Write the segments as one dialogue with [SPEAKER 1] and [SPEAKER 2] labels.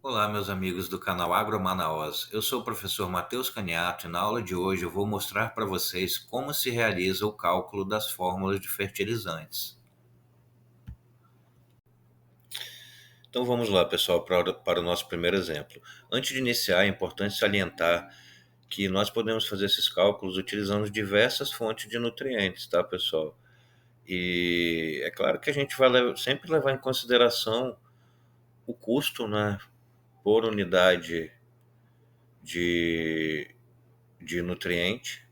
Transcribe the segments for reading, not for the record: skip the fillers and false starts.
[SPEAKER 1] Olá, meus amigos do canal Agro Manaus. Eu sou o professor Matheus Caniato e na aula de hoje eu vou mostrar para vocês como se realiza o cálculo das fórmulas de fertilizantes. Então vamos lá, pessoal, para o nosso primeiro exemplo. Antes de iniciar, é importante salientar que nós podemos fazer esses cálculos utilizando diversas fontes de nutrientes, tá, pessoal? E é claro que a gente vai sempre levar em consideração o custo, né, por unidade de, de nutriente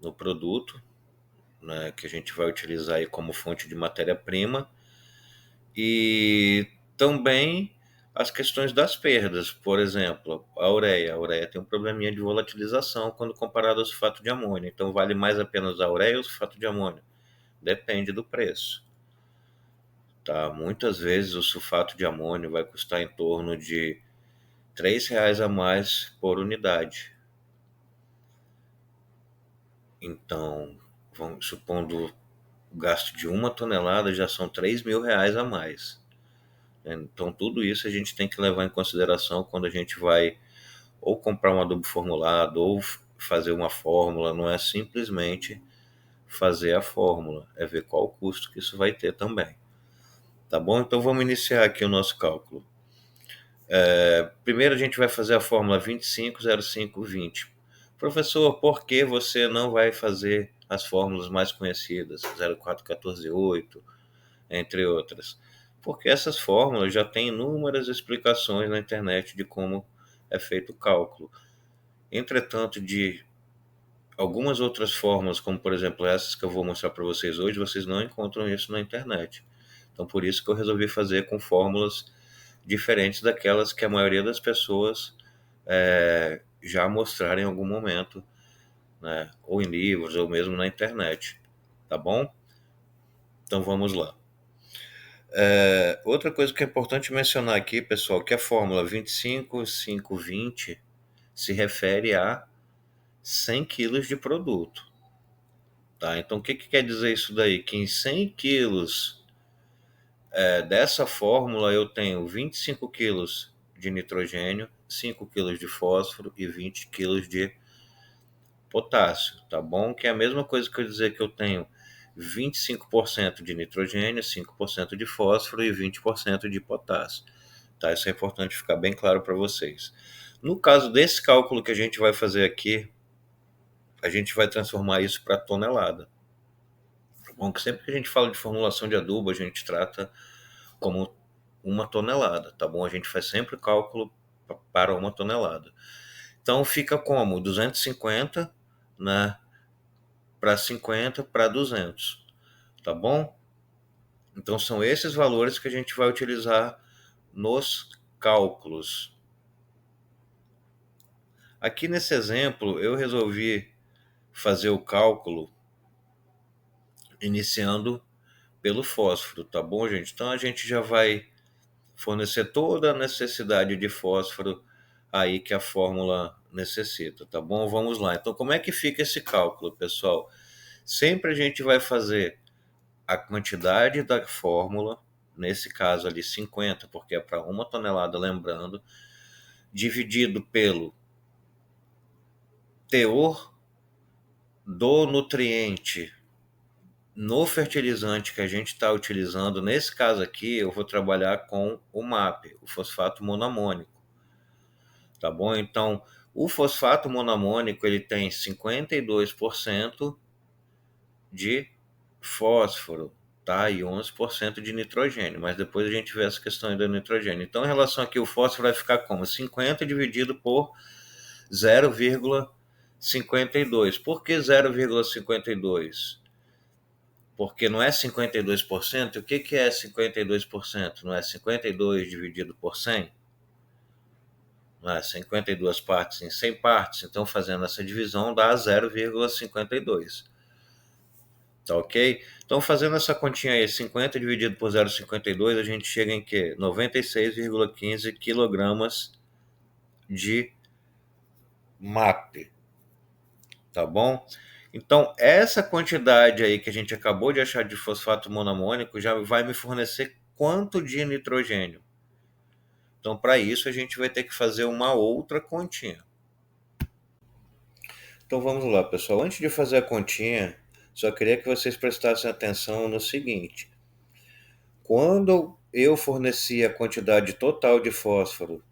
[SPEAKER 1] no produto, né, que a gente vai utilizar aí como fonte de matéria-prima, e também as questões das perdas. Por exemplo, a ureia. A ureia tem um probleminha de volatilização quando comparado ao sulfato de amônio. Então, vale mais a pena usar a ureia ou sulfato de amônio? Depende do preço. Tá? Muitas vezes o sulfato de amônio vai custar em torno de R$ 3 a mais por unidade. Então, supondo o gasto de 1 tonelada, já são R$ 3.000 a mais. Então, tudo isso a gente tem que levar em consideração quando a gente vai ou comprar um adubo formulado ou fazer uma fórmula. Não é simplesmente fazer a fórmula, é ver qual o custo que isso vai ter também. Tá bom? Então, vamos iniciar aqui o nosso cálculo. Primeiro, a gente vai fazer a fórmula 25,05,20. Professor, por que você não vai fazer as fórmulas mais conhecidas, 0,4,14,8, entre outras? Porque essas fórmulas já têm inúmeras explicações na internet de como é feito o cálculo. Entretanto, de algumas outras fórmulas, como por exemplo essas que eu vou mostrar para vocês hoje, vocês não encontram isso na internet. Então, por isso que eu resolvi fazer com fórmulas diferentes daquelas que a maioria das pessoas já mostraram em algum momento, né? Ou em livros, ou mesmo na internet. Tá bom? Então, vamos lá. Outra coisa que é importante mencionar aqui, pessoal, que a fórmula 25,5,20 se refere a 100 quilos de produto. Tá? Então, o que quer dizer isso daí? Que em 100 quilos dessa fórmula eu tenho 25 quilos de nitrogênio, 5 quilos de fósforo e 20 quilos de potássio, tá bom? Que é a mesma coisa que eu dizer que eu tenho 25% de nitrogênio, 5% de fósforo e 20% de potássio. Tá? Isso é importante ficar bem claro para vocês. No caso desse cálculo que a gente vai fazer aqui, a gente vai transformar isso para tonelada. Tá bom? Que sempre que a gente fala de formulação de adubo, a gente trata como 1 tonelada, tá bom? A gente faz sempre o cálculo para 1 tonelada. Então fica como 250, né, para 50 para 200, tá bom? Então são esses valores que a gente vai utilizar nos cálculos. Aqui nesse exemplo eu resolvi fazer o cálculo iniciando pelo fósforo, tá bom, gente? Então a gente já vai fornecer toda a necessidade de fósforo aí que a fórmula necessita, tá bom? Vamos lá. Então, como é que fica esse cálculo, pessoal? Sempre a gente vai fazer a quantidade da fórmula, nesse caso ali 50, porque é para 1 tonelada, lembrando, dividido pelo teor do nutriente no fertilizante que a gente está utilizando. Nesse caso aqui, eu vou trabalhar com o MAP, o fosfato monoamônico. Tá bom? Então, o fosfato monoamônico ele tem 52% de fósforo, tá? E 11% de nitrogênio, mas depois a gente vê essa questão do nitrogênio. Então, em relação aqui, o fósforo vai ficar como? 50 dividido por 0,52. Por que 0,52? Porque não é 52%. O que é 52%? Não é 52 dividido por 100? 52 partes em 100 partes, então fazendo essa divisão dá 0,52. Tá ok? Então fazendo essa continha aí, 50 dividido por 0,52, a gente chega em que? 96,15 quilogramas de MAP. Tá bom? Então, essa quantidade aí que a gente acabou de achar de fosfato monoamônico já vai me fornecer quanto de nitrogênio. Então, para isso, a gente vai ter que fazer uma outra continha. Então, vamos lá, pessoal. Antes de fazer a continha, só queria que vocês prestassem atenção no seguinte. Quando eu forneci a quantidade total de fósforo,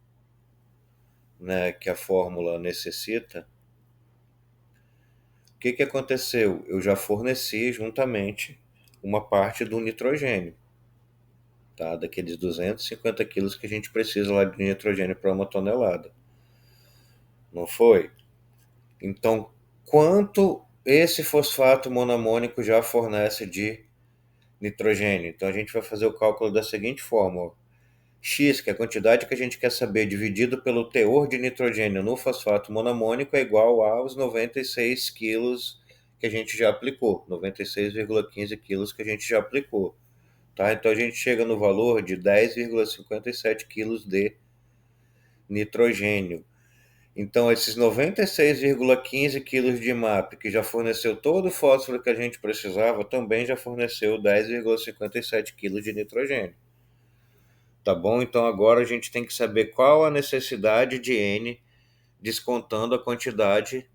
[SPEAKER 1] né, que a fórmula necessita, o que aconteceu? Eu já forneci juntamente uma parte do nitrogênio, tá? Daqueles 250 quilos que a gente precisa lá de nitrogênio para uma tonelada. Não foi? Então, quanto esse fosfato monoamônico já fornece de nitrogênio? Então, a gente vai fazer o cálculo da seguinte forma: X, que é a quantidade que a gente quer saber, dividido pelo teor de nitrogênio no fosfato monoamônico, é igual aos 96 quilos que a gente já aplicou, 96,15 quilos que a gente já aplicou. Tá? Então a gente chega no valor de 10,57 quilos de nitrogênio. Então esses 96,15 quilos de MAP, que já forneceu todo o fósforo que a gente precisava, também já forneceu 10,57 quilos de nitrogênio. Tá bom? Então agora a gente tem que saber qual a necessidade de N, descontando a quantidade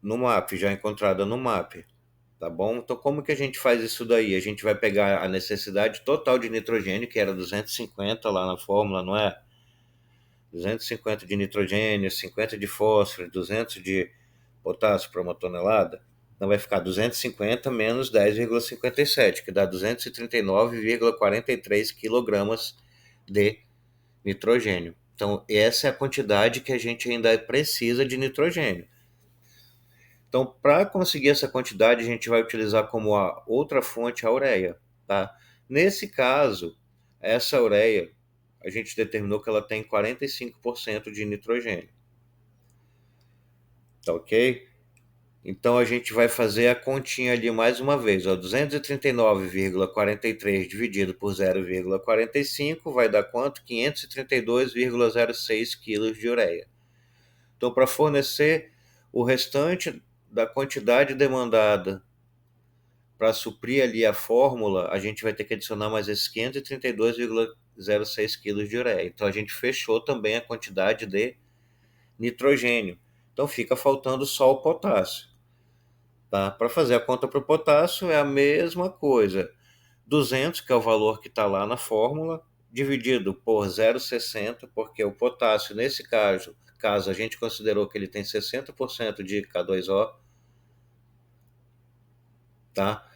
[SPEAKER 1] no MAP, já encontrada no MAP. Tá bom? Então como que a gente faz isso daí? A gente vai pegar a necessidade total de nitrogênio, que era 250 lá na fórmula, não é? 250 de nitrogênio, 50 de fósforo, 200 de potássio para uma tonelada. Então vai ficar 250 menos 10,57, que dá 239,43 quilogramas de nitrogênio. Então, essa é a quantidade que a gente ainda precisa de nitrogênio. Então, para conseguir essa quantidade, a gente vai utilizar como a outra fonte a ureia. Tá? Nesse caso, essa ureia, a gente determinou que ela tem 45% de nitrogênio. Tá ok? Então, a gente vai fazer a continha ali mais uma vez. 239,43 dividido por 0,45 vai dar quanto? 532,06 kg de ureia. Então, para fornecer o restante da quantidade demandada para suprir ali a fórmula, a gente vai ter que adicionar mais esses 532,06 kg de ureia. Então, a gente fechou também a quantidade de nitrogênio. Então, fica faltando só o potássio. Tá? Para fazer a conta para o potássio é a mesma coisa. 200, que é o valor que está lá na fórmula, dividido por 0,60, porque o potássio, nesse caso, a gente considerou que ele tem 60% de K2O, tá?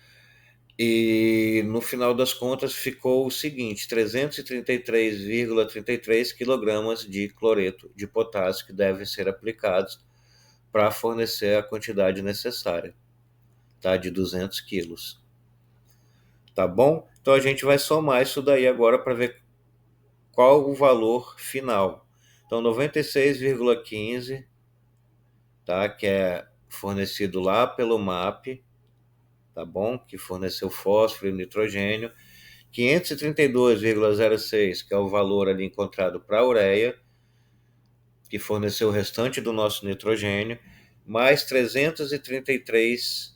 [SPEAKER 1] E no final das contas ficou o seguinte: 333,33 kg de cloreto de potássio que devem ser aplicados para fornecer a quantidade necessária, tá? De 200 quilos. Tá bom? Então a gente vai somar isso daí agora para ver qual o valor final. Então 96,15, tá? Que é fornecido lá pelo MAP, tá bom? Que forneceu fósforo e nitrogênio. 532,06, que é o valor ali encontrado para a ureia, que forneceu o restante do nosso nitrogênio, mais 333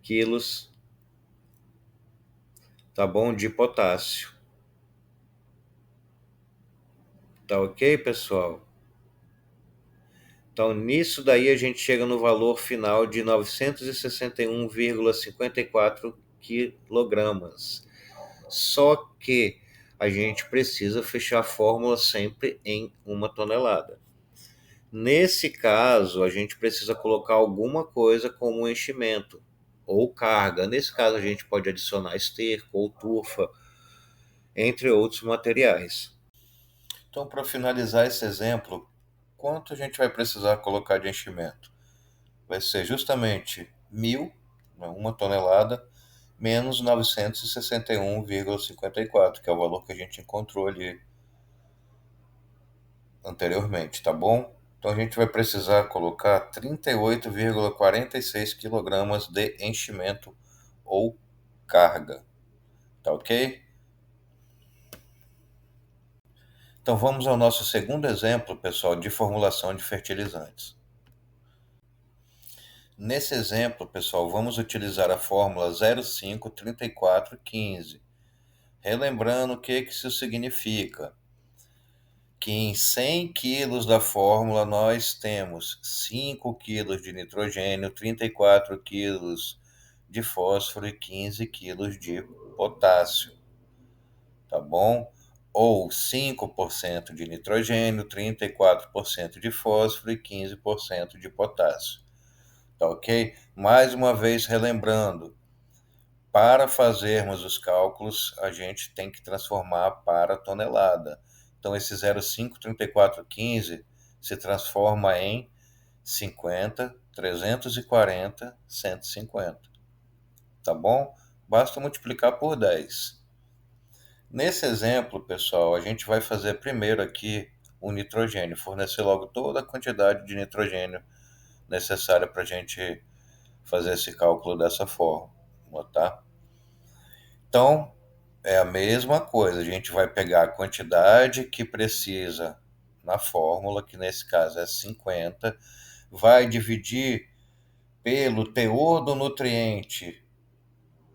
[SPEAKER 1] quilos, tá bom? De potássio. Tá ok, pessoal? Então, nisso daí a gente chega no valor final de 961,54 quilogramas. Só que a gente precisa fechar a fórmula sempre em uma tonelada. Nesse caso, a gente precisa colocar alguma coisa como enchimento ou carga. Nesse caso, a gente pode adicionar esterco ou turfa, entre outros materiais. Então, para finalizar esse exemplo, quanto a gente vai precisar colocar de enchimento? Vai ser justamente 1.000, uma tonelada, menos 961,54, que é o valor que a gente encontrou ali anteriormente, tá bom? Então a gente vai precisar colocar 38,46 kg de enchimento ou carga, tá ok? Então vamos ao nosso segundo exemplo, pessoal, de formulação de fertilizantes. Nesse exemplo, pessoal, vamos utilizar a fórmula 0,53415. Relembrando o que isso significa. Que em 100 quilos da fórmula nós temos 5 quilos de nitrogênio, 34 quilos de fósforo e 15 quilos de potássio, tá bom? Ou 5% de nitrogênio, 34% de fósforo e 15% de potássio, tá ok? Mais uma vez relembrando, para fazermos os cálculos, a gente tem que transformar para tonelada. Então, esse 0,53415 se transforma em 50, 340, 150. Tá bom? Basta multiplicar por 10. Nesse exemplo, pessoal, a gente vai fazer primeiro aqui o nitrogênio, fornecer logo toda a quantidade de nitrogênio necessária para a gente fazer esse cálculo dessa forma, tá? Então, é a mesma coisa, a gente vai pegar a quantidade que precisa na fórmula, que nesse caso é 50, vai dividir pelo teor do nutriente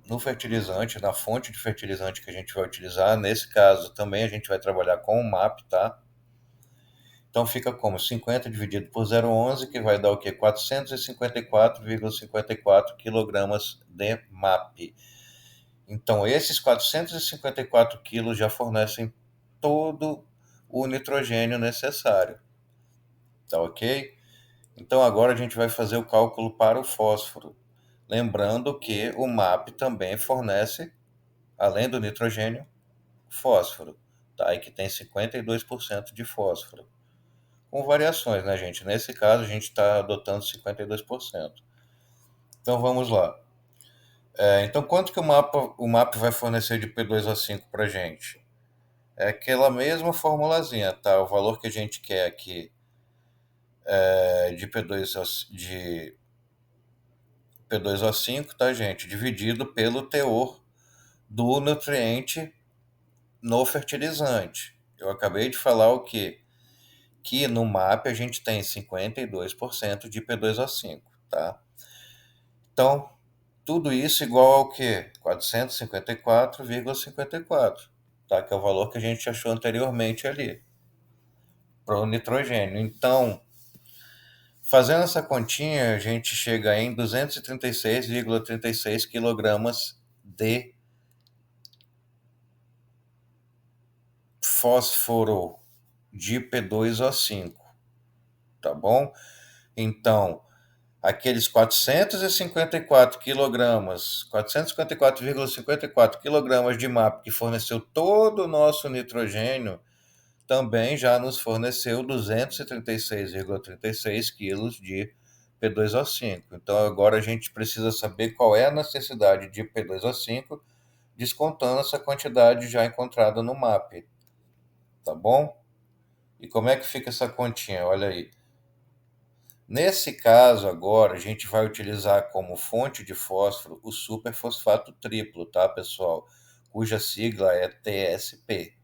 [SPEAKER 1] no fertilizante, na fonte de fertilizante que a gente vai utilizar. Nesse caso também a gente vai trabalhar com o MAP, tá? Então fica como 50 dividido por 0,11, que vai dar o quê? 454,54 kg de MAP. Então, esses 454 quilos já fornecem todo o nitrogênio necessário, tá ok? Então, agora a gente vai fazer o cálculo para o fósforo. Lembrando que o MAP também fornece, além do nitrogênio, fósforo, tá? E que tem 52% de fósforo. Com variações, né, gente? Nesse caso, a gente está adotando 52%. Então, vamos lá. Então, quanto que o MAP vai fornecer de P2O5 para a gente? É aquela mesma formulazinha, tá? O valor que a gente quer aqui de P2O5, tá, gente? Dividido pelo teor do nutriente no fertilizante. Eu acabei de falar o quê? Que no MAP a gente tem 52% de P2O5, tá? Então, tudo isso igual ao quê? 454,54, tá? Que é o valor que a gente achou anteriormente ali, para o nitrogênio. Então, fazendo essa continha, a gente chega em 236,36 kg de fósforo de P2O5, tá bom? Então, aqueles 454 quilogramas, 454,54 kg de MAP que forneceu todo o nosso nitrogênio, também já nos forneceu 236,36 quilos de P2O5. Então agora a gente precisa saber qual é a necessidade de P2O5, descontando essa quantidade já encontrada no MAP, tá bom? E como é que fica essa continha? Olha aí. Nesse caso agora a gente vai utilizar como fonte de fósforo o superfosfato triplo, tá, pessoal? Cuja sigla é TSP.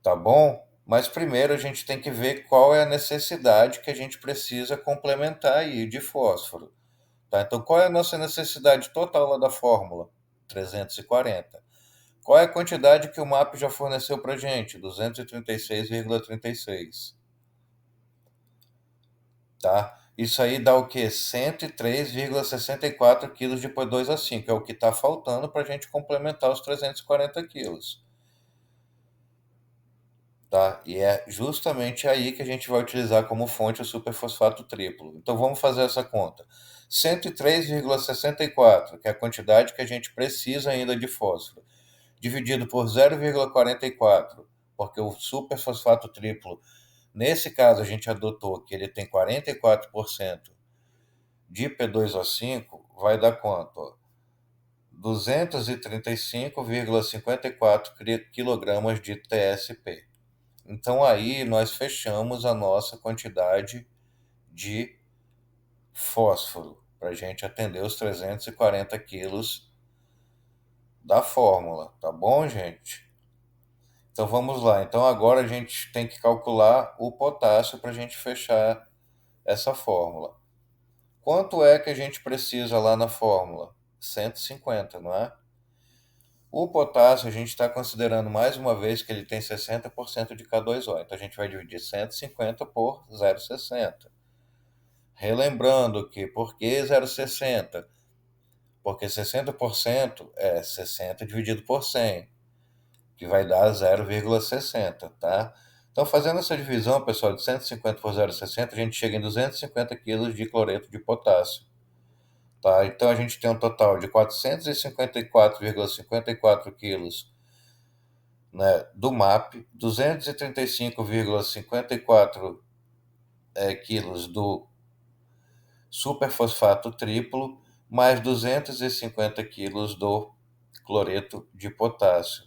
[SPEAKER 1] Tá bom? Mas primeiro a gente tem que ver qual é a necessidade que a gente precisa complementar aí de fósforo. Tá? Então, qual é a nossa necessidade total lá da fórmula? 340. Qual é a quantidade que o MAP já forneceu para a gente? 236,36. Tá? Isso aí dá o quê? 103,64 quilos de P2O5, que é o que está faltando para a gente complementar os 340 quilos. Tá? E é justamente aí que a gente vai utilizar como fonte o superfosfato triplo. Então vamos fazer essa conta. 103,64, que é a quantidade que a gente precisa ainda de fósforo, dividido por 0,44, porque o superfosfato triplo, nesse caso a gente adotou que ele tem 44% de P2O5, vai dar quanto? 235,54 kg de TSP. Então aí nós fechamos a nossa quantidade de fósforo para a gente atender os 340 quilos da fórmula, tá bom, gente? Então vamos lá. Então agora a gente tem que calcular o potássio para a gente fechar essa fórmula. Quanto é que a gente precisa lá na fórmula? 150, não é? O potássio, a gente está considerando mais uma vez que ele tem 60% de K2O. Então a gente vai dividir 150 por 0,60. Relembrando que por que 0,60? Porque 60% é 60 dividido por 100, que vai dar 0,60, tá? Então, fazendo essa divisão, pessoal, de 150 por 0,60, a gente chega em 250 kg de cloreto de potássio. Tá? Então, a gente tem um total de 454,54 quilos, né, do MAP, 235,54 quilos do superfosfato triplo, mais 250 quilos do cloreto de potássio,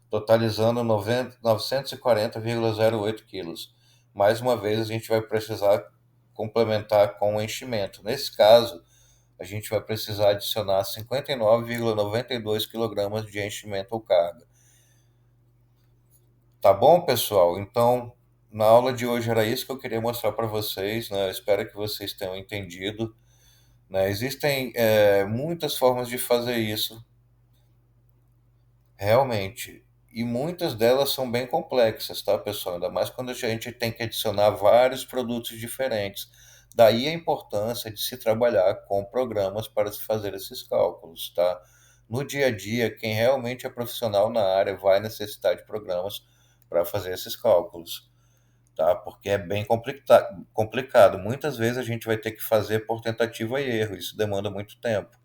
[SPEAKER 1] totalizando 940,08 quilos. Mais uma vez, a gente vai precisar complementar com o enchimento. Nesse caso, a gente vai precisar adicionar 59,92 kg de enchimento ou carga. Tá bom, pessoal? Então, na aula de hoje era isso que eu queria mostrar para vocês, né? Eu espero que vocês tenham entendido, né? Existem muitas formas de fazer isso, realmente, e muitas delas são bem complexas, tá, pessoal? Ainda mais quando a gente tem que adicionar vários produtos diferentes. Daí a importância de se trabalhar com programas para se fazer esses cálculos, tá? No dia a dia, quem realmente é profissional na área vai necessitar de programas para fazer esses cálculos, tá? Porque é bem complicado. Muitas vezes a gente vai ter que fazer por tentativa e erro, isso demanda muito tempo,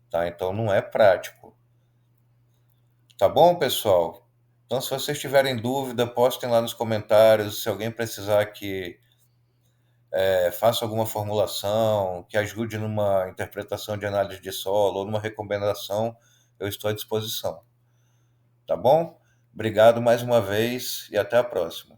[SPEAKER 1] tá? Então não é prático. Tá bom, pessoal? Então, se vocês tiverem dúvida, postem lá nos comentários. Se alguém precisar que faça alguma formulação, que ajude numa interpretação de análise de solo ou numa recomendação, eu estou à disposição. Tá bom? Obrigado mais uma vez e até a próxima.